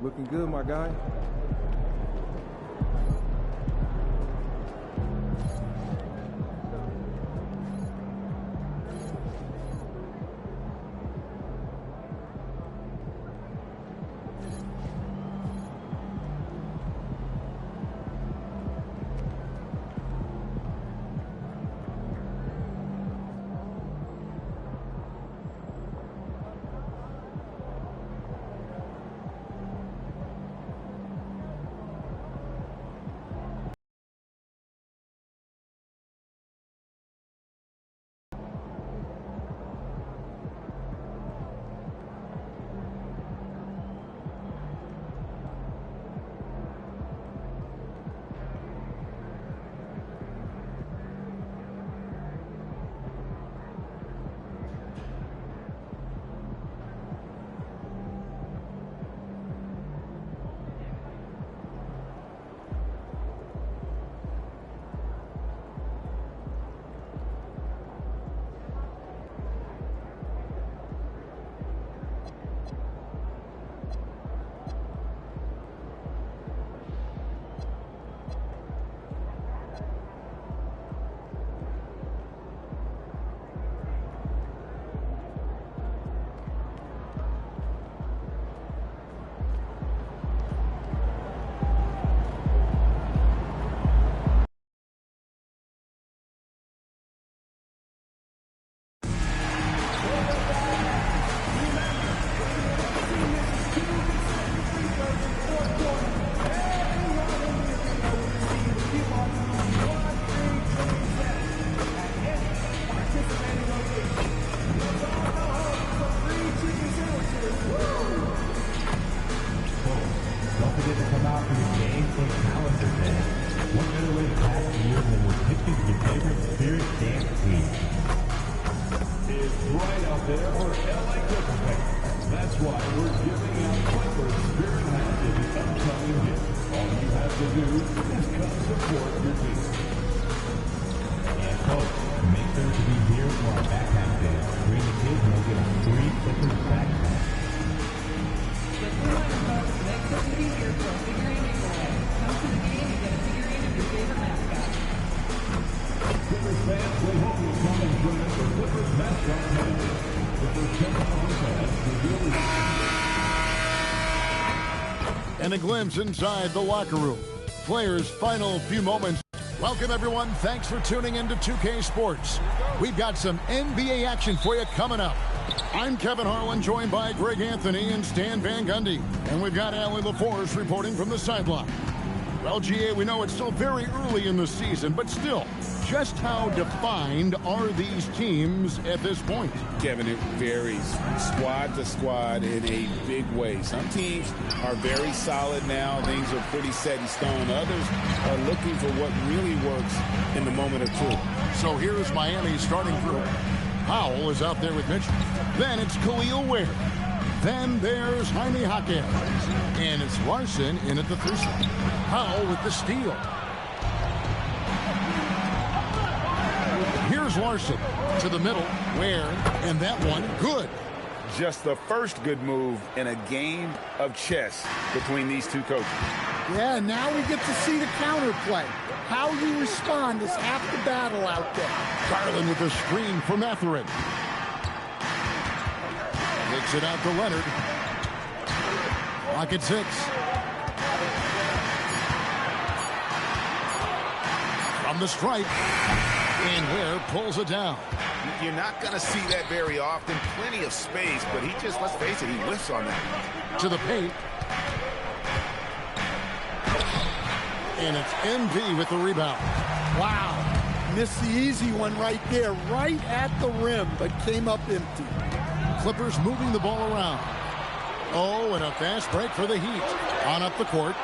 Looking good, my guy. And a glimpse inside the locker room. Players' final few moments. Welcome, everyone. Thanks for tuning in to 2K Sports. We've got some NBA action for you coming up. I'm Kevin Harlan, joined by Greg Anthony and Stan Van Gundy. And we've got Allie LaForce reporting from the sideline. Well, GA, we know it's still very early in the season, but still, just how defined are these teams at this point? Kevin, it varies squad to squad in a big way. Some teams are very solid now. Things are pretty set in stone. Others are looking for what really works in the moment of truth. So here's Miami's starting group. Powell is out there with Mitchell. Then it's Khalil Ware. Then there's Jaime Jaquez. And it's Larson in at the third slot. Powell with the steal. Here's Larson to the middle. Ware, and that one good. Just the first good move in a game of chess between these two coaches. Yeah, now we get to see the counterplay. How you respond is half the battle out there. Garland with the screen for Matherin. Kicks it out to Leonard. Clock at 6. From the stripe. And Ware pulls it down. You're not going to see that very often. Plenty of space, but he just, let's face it, he whiffs on that. To the paint. And it's MV with the rebound. Wow. Missed the easy one right there, right at the rim, but came up empty. Clippers moving the ball around. Oh, and a fast break for the Heat. On up the court.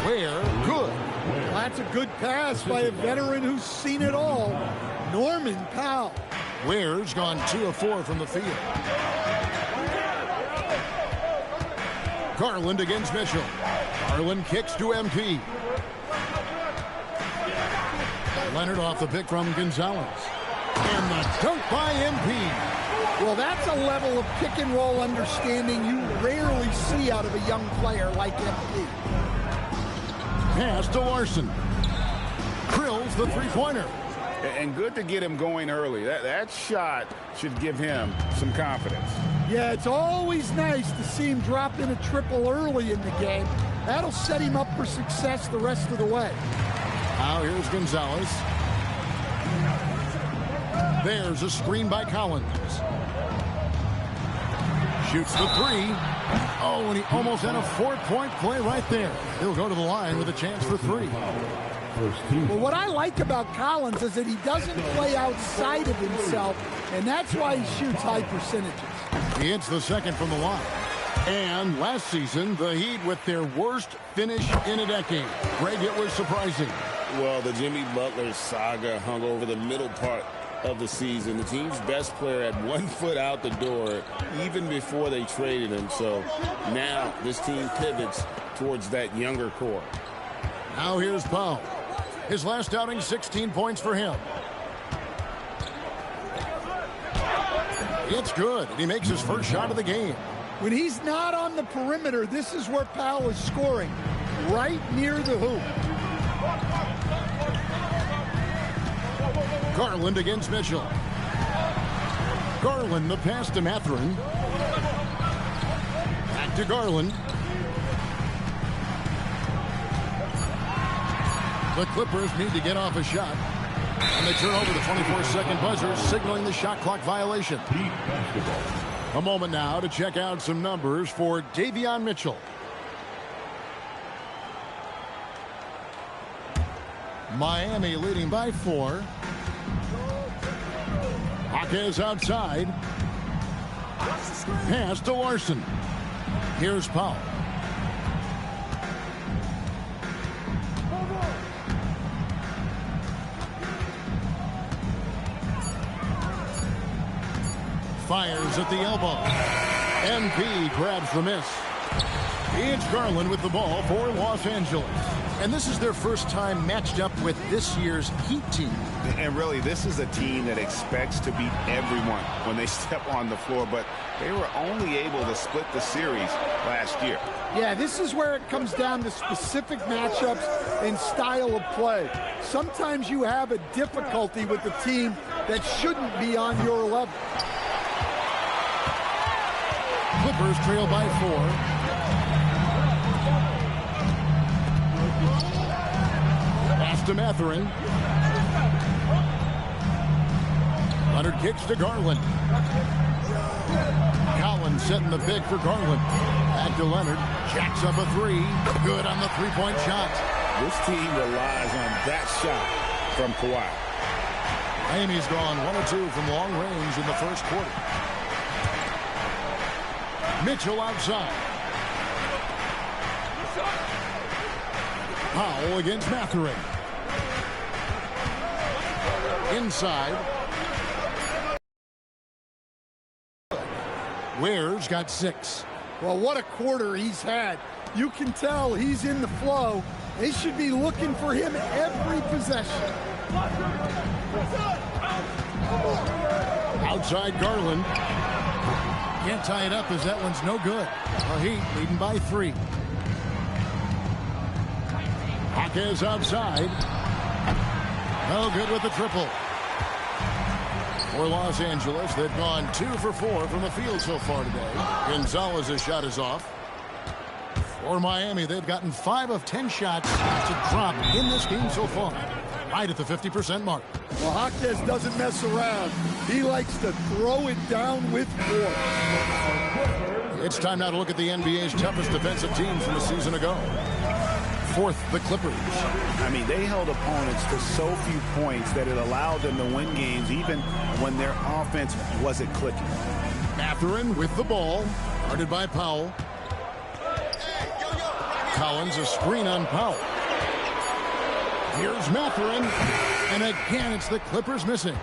Ware, good. Well, that's a good pass by a veteran who's seen it all. Norman Powell. Ware's gone 2 of 4 from the field. Garland against Mitchell. Garland kicks to MP. Leonard off the pick from Gonzalez. And the dunk by MP. Well, that's a level of pick-and-roll understanding you rarely see out of a young player like MP. Pass to Larson. Drills the three-pointer. And good to get him going early. That shot should give him some confidence. Yeah, it's always nice to see him drop in a triple early in the game. That'll set him up for success the rest of the way. Now here's Gonzalez. There's a screen by Collins. Shoots the three. Oh, and he almost had a 4-point play right there. He'll go to the line with a chance for three. Well, what I like about Collins is that he doesn't play outside of himself, and that's why he shoots high percentages. He hits the second from the line. And last season, the Heat with their worst finish in a decade. Greg, it was surprising. Well, the Jimmy Butler saga hung over the middle part of the season. The team's best player had 1 foot out the door even before they traded him. So now this team pivots towards that younger core. Now here's Powell. His last outing, 16 points for him. It's good, and he makes his first shot of the game. When he's not on the perimeter, this is where Powell is scoring, right near the hoop. Garland against Mitchell. Garland, the pass to Mathurin. Back to Garland. The Clippers need to get off a shot. And they turn over the 24-second buzzer, signaling the shot clock violation. A moment now to check out some numbers for Davion Mitchell. Miami leading by 4. Jaquez outside. Pass to Larson. Here's Powell. Fires at the elbow. MP grabs the miss. It's Garland with the ball for Los Angeles. And this is their first time matched up with this year's Heat team. And really, this is a team that expects to beat everyone when they step on the floor, but they were only able to split the series last year. Yeah, this is where it comes down to specific matchups and style of play. Sometimes you have a difficulty with the team that shouldn't be on your level. Clippers trail by 4. To Mathurin. Leonard kicks to Garland. Collins setting the pick for Garland. Back to Leonard. Jacks up a 3. Good on the three-point shot. This team relies on that shot from Kawhi. Miami's gone 1 or 2 from long range in the first quarter. Mitchell outside. Powell against Mathurin. Inside. Ware's got 6. Well, what a quarter he's had. You can tell he's in the flow. They should be looking for him every possession. Outside Garland. Can't tie it up as that one's no good. The Heat leading by 3. Jaquez outside. No good with the triple. For Los Angeles, they've gone 2 for 4 from the field so far today. Gonzalez's shot is off. For Miami, they've gotten 5 of 10 shots to drop in this game so far. Right at the 50% mark. Well, Jaquez doesn't mess around. He likes to throw it down with force. It's time now to look at the NBA's toughest defensive teams from a season ago. 4th, the Clippers. I mean, they held opponents to so few points that it allowed them to win games even when their offense wasn't clicking. Mathurin with the ball, guarded by Powell. Collins, a screen on Powell. Here's Mathurin, and again it's the Clippers missing.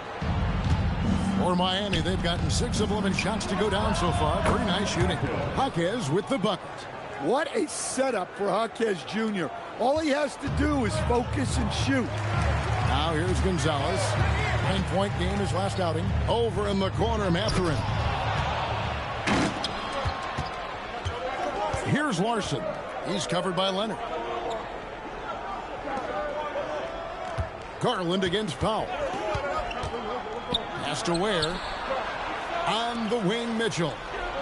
For Miami, they've gotten 6 of 11 shots to go down so far. Pretty nice shooting. Jaquez with the bucket. What a setup for Jaquez Jr. All he has to do is focus and shoot. Now here's Gonzalez. 9-point game his last outing. Over in the corner, Mathurin. Here's Larson. He's covered by Leonard. Garland against Powell. Pass to Ware. On the wing, Mitchell.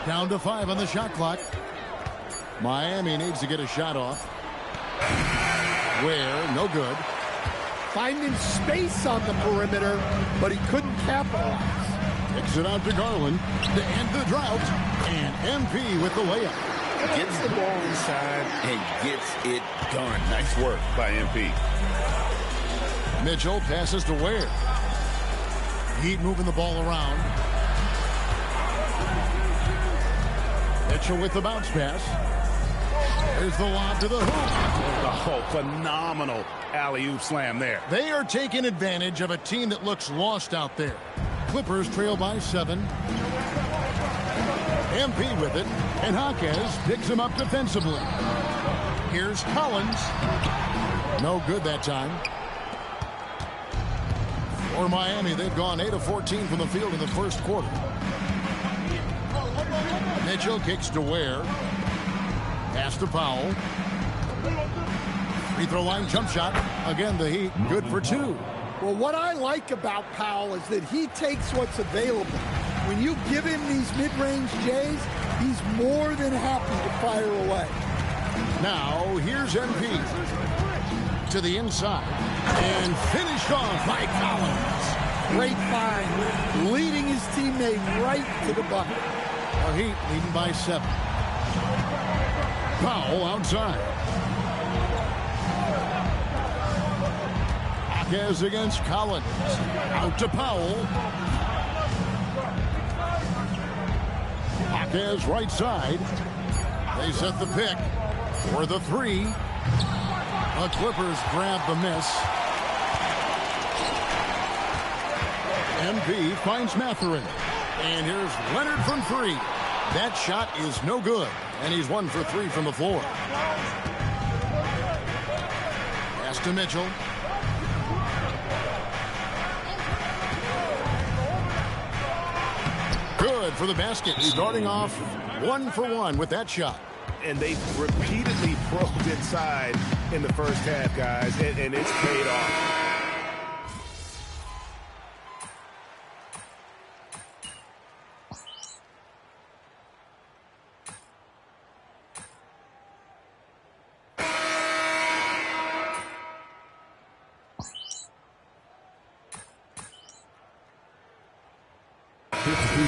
Down to 5 on the shot clock. Miami needs to get a shot off. Ware, no good. Finding space on the perimeter, but he couldn't capitalize. Kicks it out to Garland to end the drought. And MP with the layup. Gets the ball inside and gets it done. Nice work by MP. Mitchell passes to Ware. Heat moving the ball around. Mitchell with the bounce pass. There's the lob to the hoop. Oh, phenomenal alley-oop slam there. They are taking advantage of a team that looks lost out there. Clippers trail by 7. MP with it, and Jaquez picks him up defensively. Here's Collins. No good that time. For Miami, they've gone 8 of 14 from the field in the first quarter. Mitchell kicks to Ware. Pass to Powell. Free throw line jump shot. Again, the Heat good for 2. Well, what I like about Powell is that he takes what's available. When you give him these mid-range J's, he's more than happy to fire away. Now, here's MP. To the inside. And finished off by Collins. Great find. Leading his teammate right to the bucket. The Heat leading by 7. Powell outside. Jaquez against Collins. Out to Powell. Jaquez right side. They set the pick for the 3. The Clippers grab the miss. MP finds Mathurin. And here's Leonard from 3. That shot is no good. And he's 1 for 3 from the floor. Pass to Mitchell. Good for the basket. Starting off 1 for 1 with that shot. And they repeatedly probed inside in the first half, guys, and it's paid off.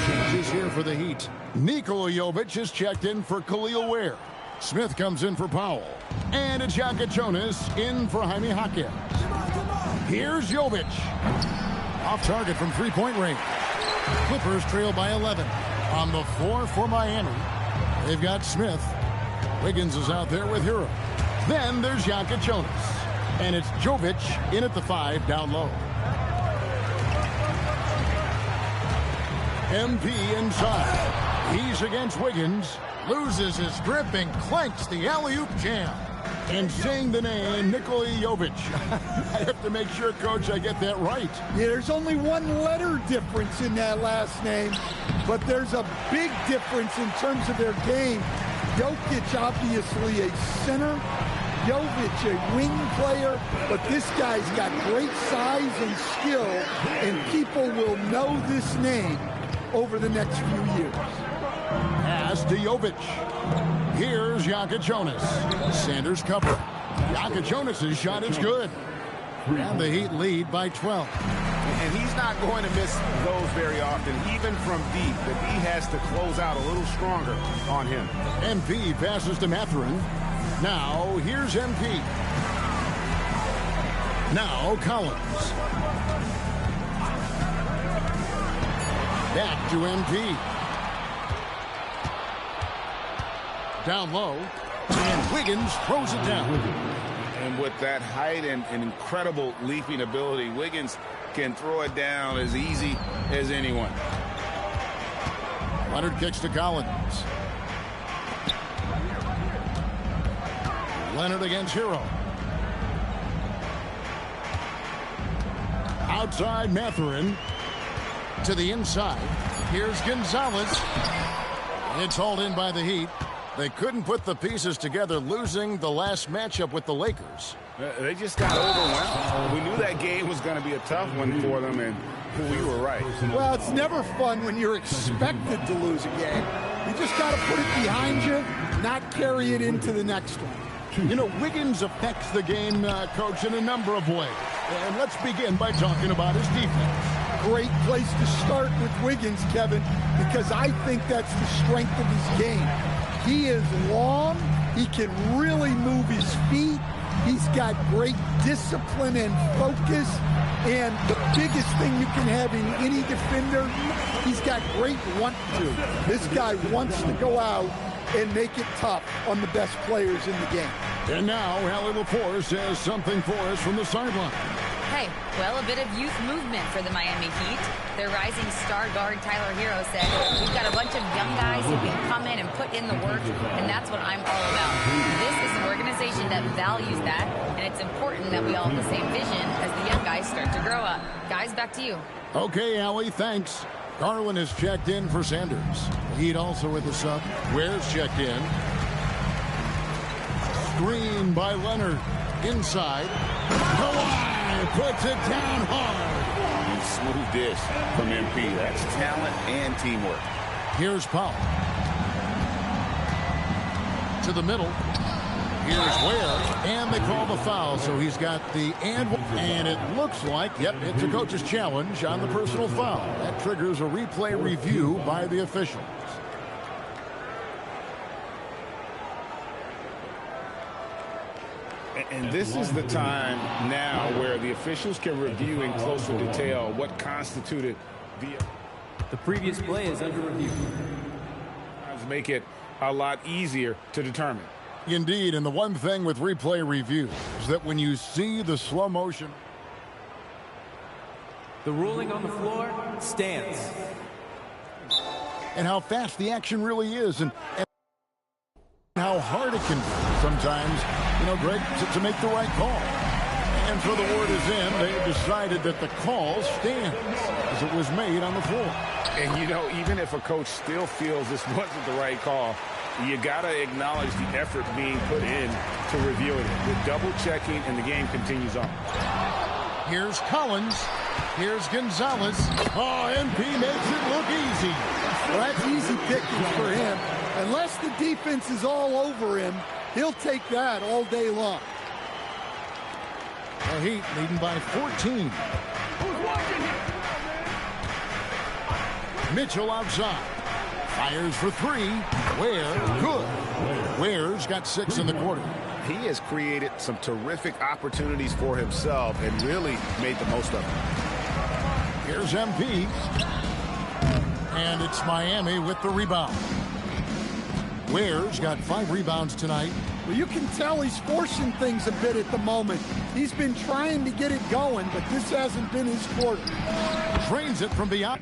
Changes here for the Heat. Nikola Jovic is checked in for Khalil Ware. Smith comes in for Powell. And it's Jonas in for Jaime Jaquez. Here's Jovic. Off target from three-point range. Clippers trail by 11. On the floor for Miami, they've got Smith. Wiggins is out there with Hero. Then there's Jonas. And it's Jovic in at the 5 down low. MP inside. He's against Wiggins. Loses his grip and clanks the alley-oop jam. And saying the name Nikola Jovic. I have to make sure, Coach, I get that right. Yeah, there's only 1 letter difference in that last name, but there's a big difference in terms of their game. Jokic, obviously a center. Jovic, a wing player, but this guy's got great size and skill, and people will know this name over the next few years. Pass to Jovic. Here's Jonas. Sanders cover. Jonas' shot is good. And the Heat lead by 12. And he's not going to miss those very often, even from deep. But he has to close out a little stronger on him. MP passes to Mathurin. Now, here's MP. Now, Collins. Back to MP. Down low. And Wiggins throws it down. And with that height and incredible leaping ability, Wiggins can throw it down as easy as anyone. Leonard kicks to Collins. Leonard against Hero. Outside Mathurin. To the inside. Here's Gonzalez. It's hauled in by the Heat. They couldn't put the pieces together, losing the last matchup with the Lakers. They just got overwhelmed. We knew that game was going to be a tough one for them, and we were right. Well, it's never fun when you're expected to lose a game. You just got to put it behind you, not carry it into the next one. You know, Wiggins affects the game, Coach, in a number of ways. And let's begin by talking about his defense. Great place to start with Wiggins, Kevin, because I think that's the strength of his game. He is long. He can really move his feet. He's got great discipline and focus. And the biggest thing you can have in any defender, he's got great want to. This guy wants to go out and make it tough on the best players in the game. And now, Allie LaForce has something for us from the sideline. Hey, well, a bit of youth movement for the Miami Heat. Their rising star guard, Tyler Hero, said, we've got a bunch of young guys who can come in and put in the work, and that's what I'm all about. This is an organization that values that, and it's important that we all have the same vision as the young guys start to grow up. Guys, back to you. Okay, Allie, thanks. Garland has checked in for Sanders. Heat also with the sub. Ware's checked in. Screen by Leonard. Inside. Kawhi puts it down hard. Smooth dish from MP. That's talent and teamwork. Here's Powell. To the middle. Here's Ware. And they call the foul, so he's got the and it looks like, yep, it's a coach's challenge on the personal foul. That triggers a replay review by the officials. And this is the time now where the officials can review in closer detail what constituted the previous play is under review. Make it a lot easier to determine. Indeed, and the one thing with replay review is that when you see the slow motion, the ruling on the floor stands. And how fast the action really is, and how hard it can be sometimes, you know, Greg, to make the right call. And so the word is in. They have decided that the call stands as it was made on the floor. And, you know, even if a coach still feels this wasn't the right call, you got to acknowledge the effort being put in to reviewing it. With double-checking, and the game continues on. Here's Collins. Here's Gonzalez. Oh, MP makes it look easy. Well, that's easy pickings for him. Unless the defense is all over him, he'll take that all day long. The Heat leading by 14. Mitchell outside. Fires for three. Ware, good. Ware's got 6 in the quarter. He has created some terrific opportunities for himself and really made the most of it. Here's MP. And it's Miami with the rebound. Ware's got 5 rebounds tonight. Well, you can tell he's forcing things a bit at the moment. He's been trying to get it going, but this hasn't been his quarter. Drains it from beyond.